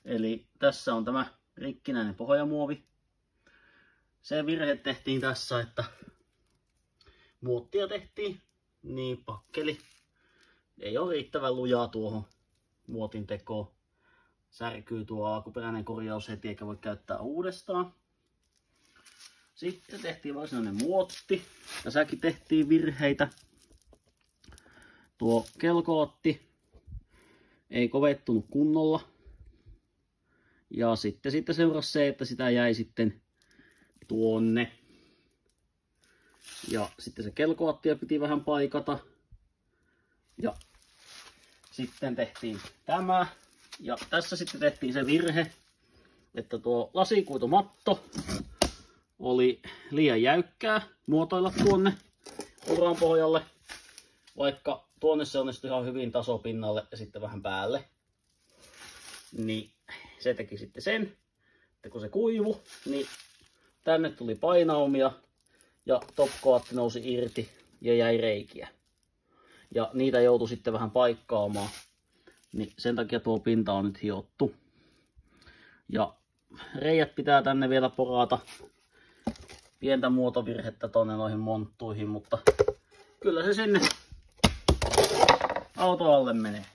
Eli tässä on tämä rikkinäinen pohjamuovi. Se virhe tehtiin tässä, että muottia tehtiin, niin pakkeli ei ole riittävän lujaa tuohon muotin tekoon. Särkyy tuo alkuperäinen korjaus heti eikä voi käyttää uudestaan. Sitten tehtiin varsinainen muotti. Tässäkin tehtiin virheitä. Tuo kelkolatti ei kovettunut kunnolla. Ja sitten seurasi se, että sitä jäi sitten tuonne. Ja sitten se kelkolattia piti vähän paikata. Ja sitten tehtiin tämä. Ja tässä sitten tehtiin se virhe, että tuo lasikuitumatto oli liian jäykkää muotoilla tuonne uran pohjalle. Vaikka tuonne se onnistui ihan hyvin tasopinnalle ja sitten vähän päälle. Niin se teki sitten sen, että kun se kuivu, niin tänne tuli painaumia ja topkoatti nousi irti ja jäi reikiä. Ja niitä joutui sitten vähän paikkaamaan. Niin sen takia tuo pinta on nyt hiottu. Ja reijät pitää tänne vielä porata. Pientä muotovirhettä tonne noihin monttuihin, mutta kyllä se sinne auto alle menee.